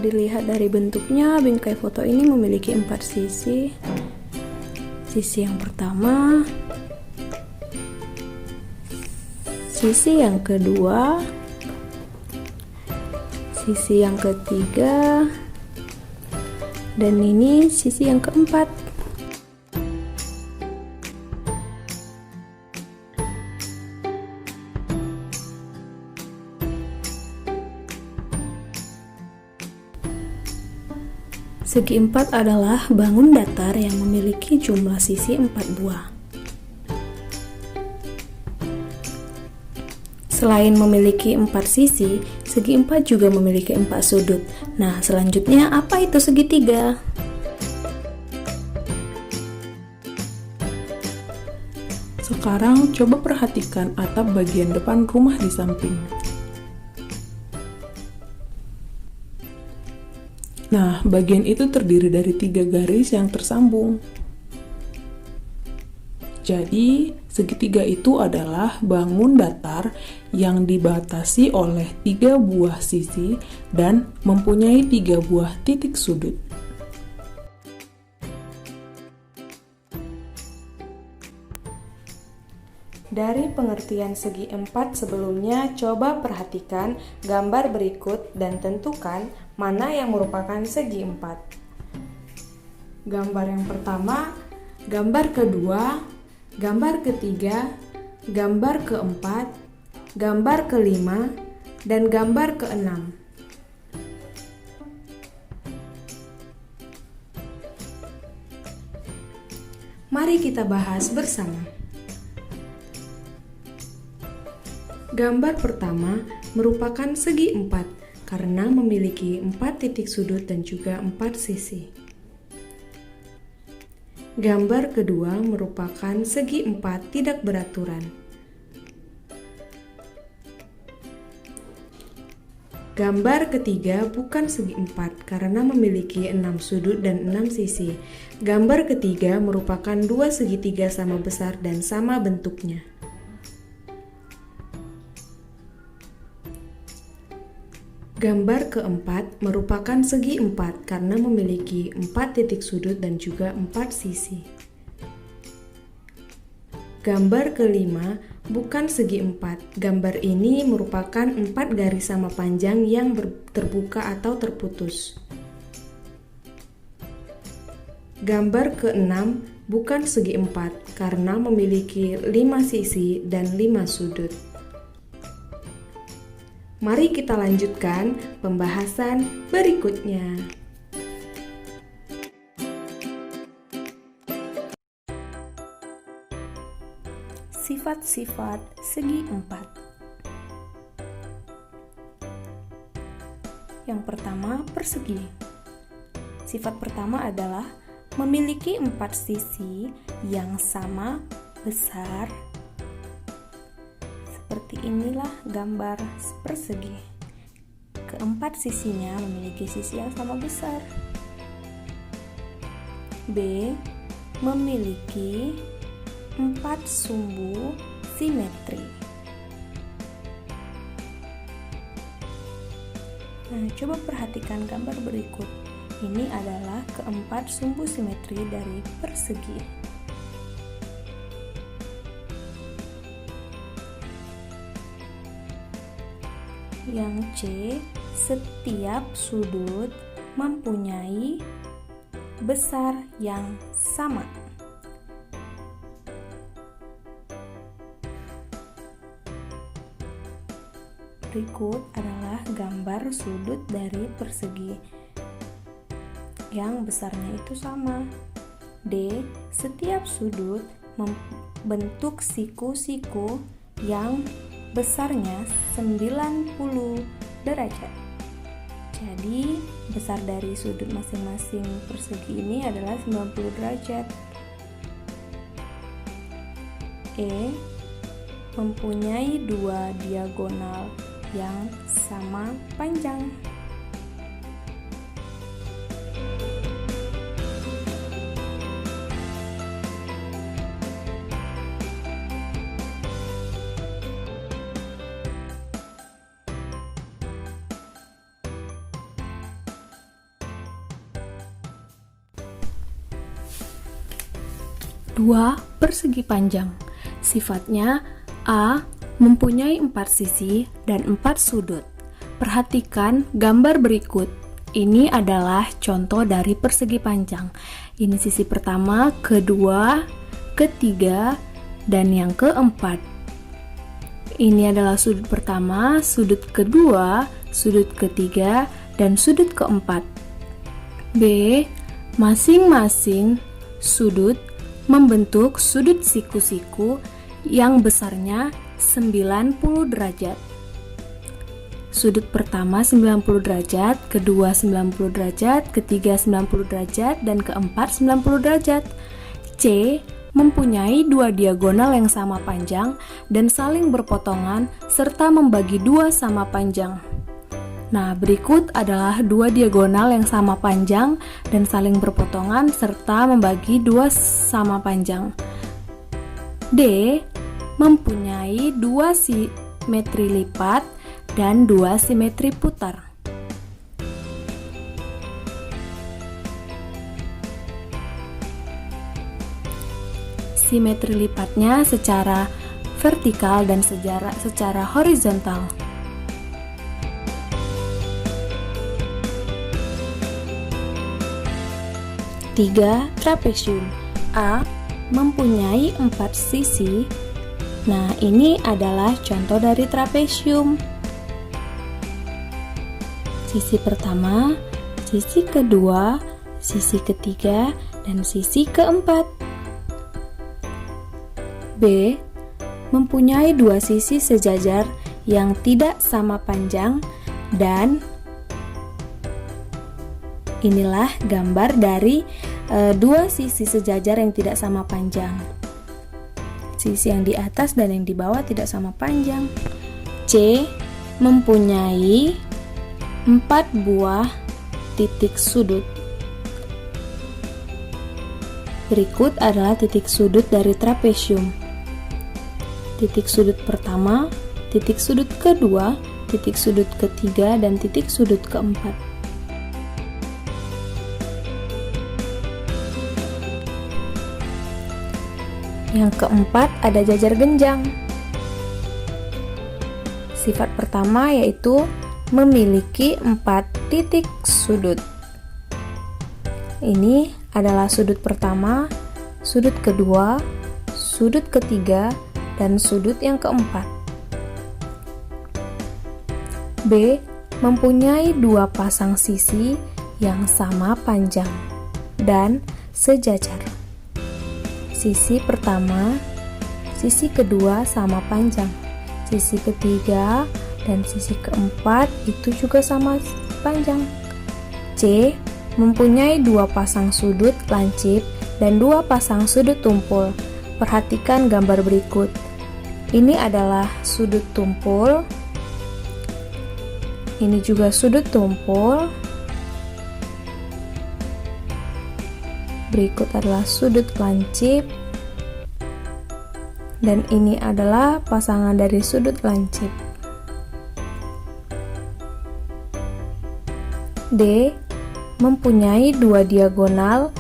dilihat dari bentuknya, bingkai foto ini memiliki 4 sisi. Sisi yang pertama, sisi yang kedua, sisi yang ketiga, dan ini sisi yang keempat. Segi empat adalah bangun datar yang memiliki jumlah sisi 4 buah. Selain memiliki 4 sisi, segi empat juga memiliki 4 sudut. Nah, selanjutnya apa itu segitiga? Sekarang coba perhatikan atap bagian depan rumah di samping. Nah, bagian itu terdiri dari 3 garis yang tersambung. Jadi, segitiga itu adalah bangun datar yang dibatasi oleh 3 buah sisi dan mempunyai 3 buah titik sudut. Dari pengertian segi empat sebelumnya, coba perhatikan gambar berikut dan tentukan mana yang merupakan segi empat. Gambar yang pertama, gambar kedua, gambar ketiga, gambar keempat, gambar kelima, dan gambar keenam. Mari kita bahas bersama. Gambar pertama merupakan segi empat karena memiliki 4 titik sudut dan juga 4 sisi. Gambar kedua merupakan segi empat tidak beraturan. Gambar ketiga bukan segi empat karena memiliki 6 sudut dan 6 sisi. Gambar ketiga merupakan 2 segitiga sama besar dan sama bentuknya. Gambar keempat merupakan segi empat karena memiliki 4 titik sudut dan juga 4 sisi. Gambar kelima bukan segi empat. Gambar ini merupakan 4 garis sama panjang yang terbuka atau terputus. Gambar keenam bukan segi empat karena memiliki 5 sisi dan 5 sudut. Mari kita lanjutkan pembahasan berikutnya. Sifat-sifat segi empat. Yang pertama, persegi. Sifat pertama adalah memiliki 4 sisi yang sama besar. Seperti inilah gambar persegi. Keempat sisinya memiliki sisi yang sama besar. B. Memiliki 4 sumbu simetri. Nah, coba perhatikan gambar berikut. Ini adalah keempat sumbu simetri dari persegi. Yang C, setiap sudut mempunyai besar yang sama. Berikut adalah gambar sudut dari persegi yang besarnya itu sama. D, setiap sudut membentuk siku-siku yang besarnya 90 derajat. Jadi, besar dari sudut masing-masing persegi ini adalah 90 derajat. E. Mempunyai 2 diagonal yang sama panjang. 2 persegi panjang. Sifatnya A mempunyai 4 sisi dan 4 sudut. Perhatikan gambar berikut. Ini adalah contoh dari persegi panjang. Ini sisi pertama, kedua, ketiga, dan yang keempat. Ini adalah sudut pertama, sudut kedua, sudut ketiga, dan sudut keempat. B. Masing-masing sudut membentuk sudut siku-siku yang besarnya 90 derajat. Sudut pertama 90 derajat, kedua 90 derajat, ketiga 90 derajat, dan keempat 90 derajat. C. Mempunyai 2 diagonal yang sama panjang dan saling berpotongan serta membagi 2 sama panjang. Nah, berikut adalah 2 diagonal yang sama panjang dan saling berpotongan serta membagi 2 sama panjang. D. Mempunyai 2 simetri lipat dan 2 simetri putar. Simetri lipatnya secara vertikal dan secara horizontal. Tiga, trapesium. A. Mempunyai 4 sisi. Nah, ini adalah contoh dari trapesium. Sisi pertama, sisi kedua, sisi ketiga, dan sisi keempat. B. Mempunyai 2 sisi sejajar yang tidak sama panjang dan inilah gambar dari 2 sisi sejajar yang tidak sama panjang. Sisi yang di atas dan yang di bawah tidak sama panjang. C. Mempunyai 4 buah titik sudut. Berikut adalah titik sudut dari trapesium. Titik sudut pertama, titik sudut kedua, titik sudut ketiga, dan titik sudut keempat. Yang keempat ada jajar genjang. Sifat pertama yaitu memiliki 4 titik sudut. Ini adalah sudut pertama, sudut kedua, sudut ketiga, dan sudut yang keempat. B. Mempunyai 2 pasang sisi yang sama panjang dan sejajar. Sisi pertama, sisi kedua sama panjang, sisi ketiga dan sisi keempat itu juga sama panjang. C. Mempunyai 2 pasang sudut lancip dan 2 pasang sudut tumpul. Perhatikan gambar berikut. Ini adalah sudut tumpul. Ini juga sudut tumpul. Berikut adalah sudut lancip. Dan ini adalah pasangan dari sudut lancip. D. Mempunyai 2 diagonal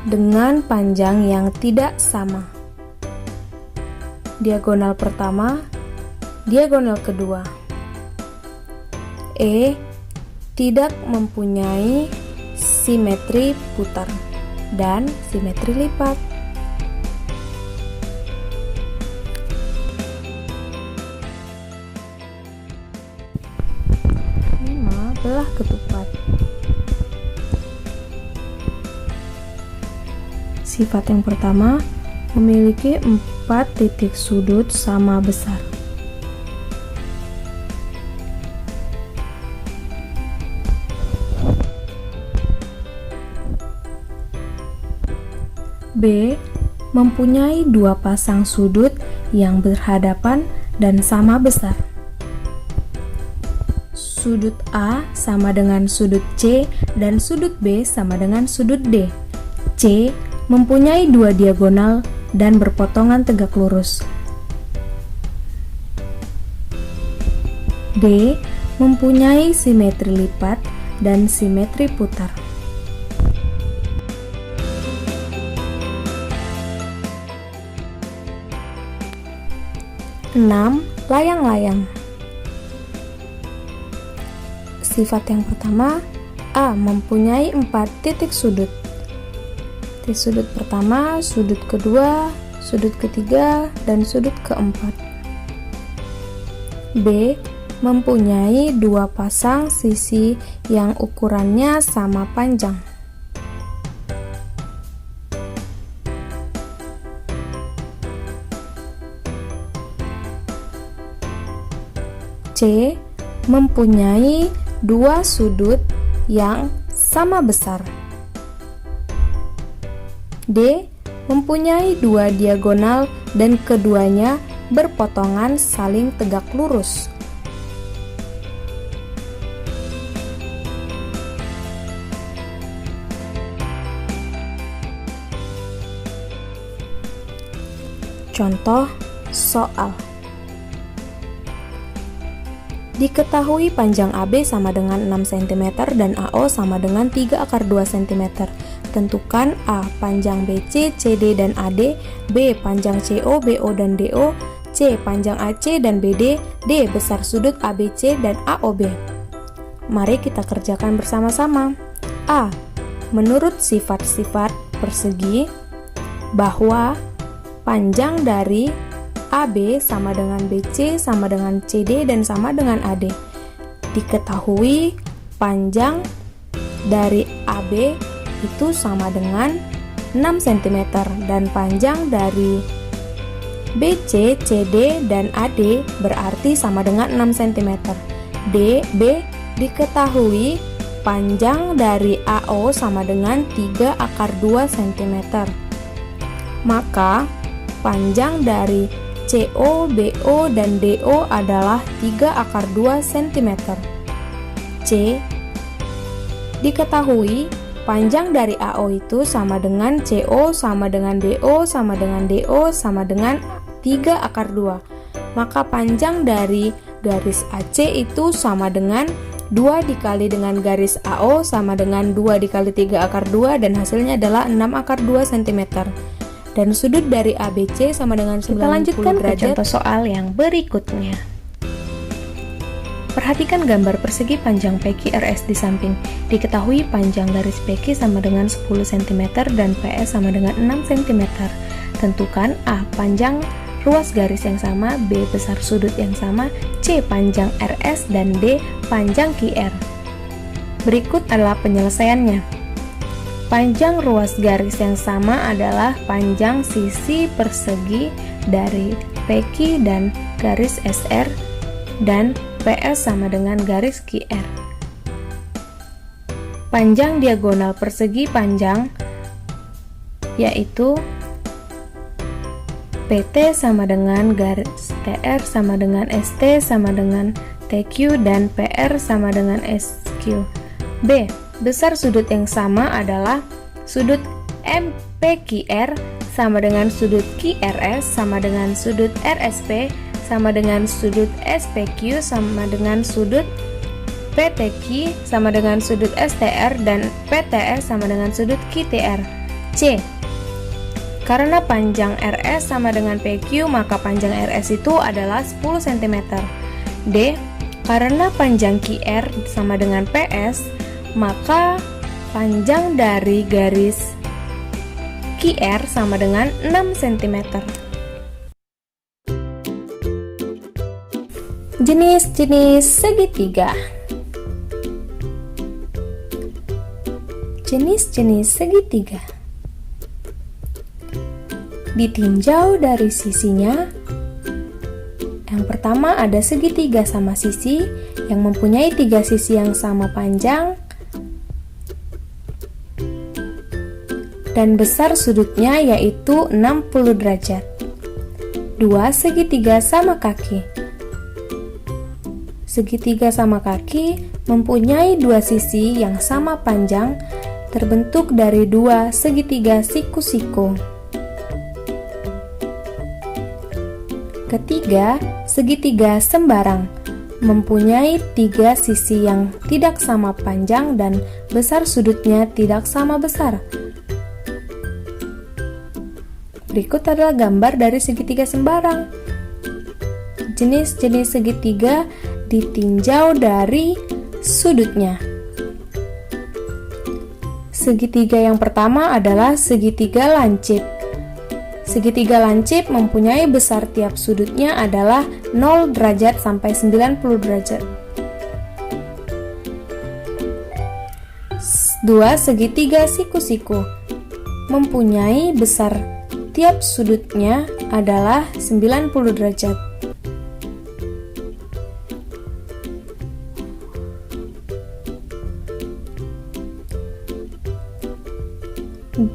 dengan panjang yang tidak sama. Diagonal pertama, diagonal kedua. E. Tidak mempunyai simetri putar dan simetri lipat. 5. Belah ketupat. Sifat yang pertama, memiliki 4 titik sudut sama besar. B. Mempunyai 2 pasang sudut yang berhadapan dan sama besar. Sudut A sama dengan sudut C dan sudut B sama dengan sudut D. C. Mempunyai 2 diagonal dan berpotongan tegak lurus. D. Mempunyai simetri lipat dan simetri putar. 6. Layang-layang. Sifat yang pertama, A mempunyai 4 titik sudut. Titik sudut pertama, sudut kedua, sudut ketiga, dan sudut keempat. B mempunyai 2 pasang sisi yang ukurannya sama panjang. C mempunyai 2 sudut yang sama besar. D mempunyai 2 diagonal dan keduanya berpotongan saling tegak lurus. Contoh soal. Diketahui panjang AB sama dengan 6 cm dan AO sama dengan 3/2 cm. Tentukan A panjang BC, CD, dan AD, B panjang CO, BO, dan DO, C panjang AC dan BD, D besar sudut ABC dan AOB. Mari kita kerjakan bersama-sama. A. Menurut sifat-sifat persegi, bahwa panjang dari AB sama dengan BC, sama dengan CD, dan sama dengan AD. Diketahui panjang dari AB itu sama dengan 6 cm dan panjang dari BC, CD, dan AD berarti sama dengan 6 cm. B diketahui panjang dari AO sama dengan 3/2 cm. Maka panjang dari CO, BO, dan DO adalah 3/2 cm. C. Diketahui panjang dari AO itu sama dengan CO sama dengan BO sama dengan DO sama dengan 3/2. Maka panjang dari garis AC itu sama dengan 2 dikali dengan garis AO sama dengan 2 dikali 3/2 dan hasilnya adalah 6/2 cm. Dan sudut dari ABC sama dengan 90 derajat. Kita lanjutkan ke contoh soal yang berikutnya. Perhatikan gambar persegi panjang PQRS di samping. Diketahui panjang garis PQ sama dengan 10 cm dan PS sama dengan 6 cm. Tentukan A panjang ruas garis yang sama, B besar sudut yang sama, C panjang RS, dan D panjang QR. Berikut adalah penyelesaiannya. Panjang ruas garis yang sama adalah panjang sisi persegi dari PQ dan garis SR, dan PS sama dengan garis QR. Panjang diagonal persegi panjang yaitu PT sama dengan garis TR sama dengan ST sama dengan TQ dan PR sama dengan SQ. B. Besar sudut yang sama adalah sudut MPQR sama dengan sudut QRS sama dengan sudut RSP sama dengan sudut SPQ sama dengan sudut PTQ sama dengan sudut STR dan PTS sama dengan sudut QTR. C. Karena panjang RS sama dengan PQ, maka panjang RS itu adalah 10 cm. D. Karena panjang QR sama dengan PS, maka panjang dari garis QR sama dengan 6 cm. Jenis-jenis segitiga. Jenis-jenis segitiga. Ditinjau dari sisinya. Yang pertama ada segitiga sama sisi yang mempunyai 3 sisi yang sama panjang dan besar sudutnya yaitu 60 derajat. 2 segitiga sama kaki. Segitiga sama kaki mempunyai 2 sisi yang sama panjang terbentuk dari 2 segitiga siku-siku. Ketiga, segitiga sembarang mempunyai 3 sisi yang tidak sama panjang dan besar sudutnya tidak sama besar. Berikut adalah gambar dari segitiga sembarang. jenis-jenis segitiga ditinjau dari sudutnya. Segitiga yang pertama adalah segitiga lancip. Segitiga lancip mempunyai besar tiap sudutnya adalah 0 derajat sampai 90 derajat. 2. Segitiga siku-siku mempunyai besar tiap sudutnya adalah 90 derajat.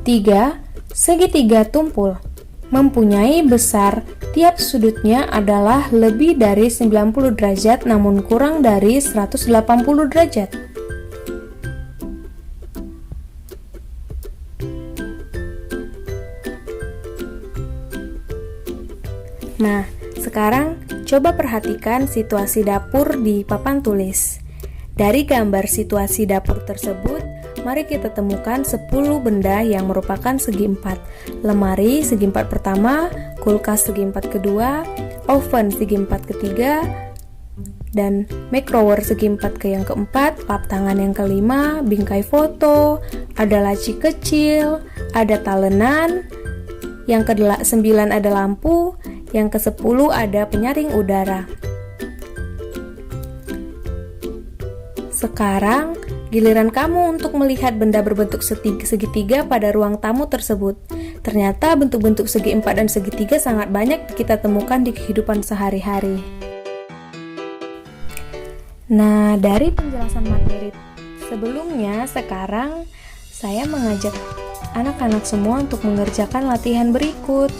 3. Segitiga tumpul mempunyai besar tiap sudutnya adalah lebih dari 90 derajat namun kurang dari 180 derajat. Nah, sekarang coba perhatikan situasi dapur di papan tulis. Dari gambar situasi dapur tersebut, mari kita temukan 10 benda yang merupakan segi empat. Lemari segi empat pertama, kulkas segi empat kedua, oven segi empat ketiga, dan microwave segi empat yang keempat, lap tangan yang kelima, bingkai foto, ada laci kecil, ada talenan, yang ke-9 ada lampu, yang ke-10 ada penyaring udara. Sekarang, giliran kamu untuk melihat benda berbentuk segitiga pada ruang tamu tersebut. Ternyata bentuk-bentuk segi empat dan segitiga sangat banyak kita temukan di kehidupan sehari-hari. Nah, dari penjelasan materi sebelumnya, sekarang saya mengajak anak-anak semua untuk mengerjakan latihan berikut.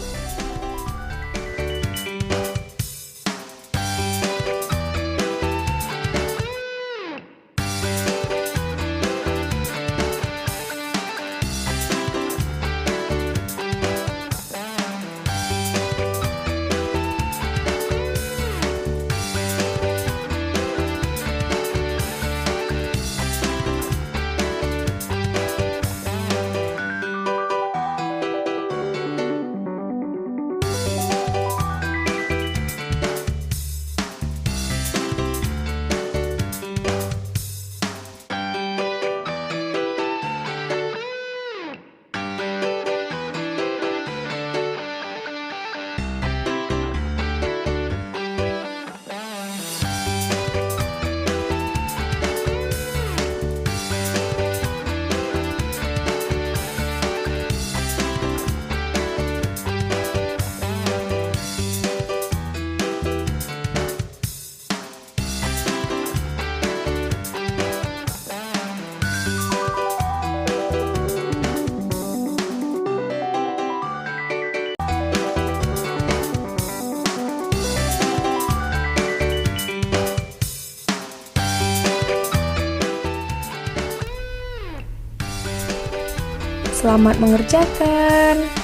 Selamat mengerjakan.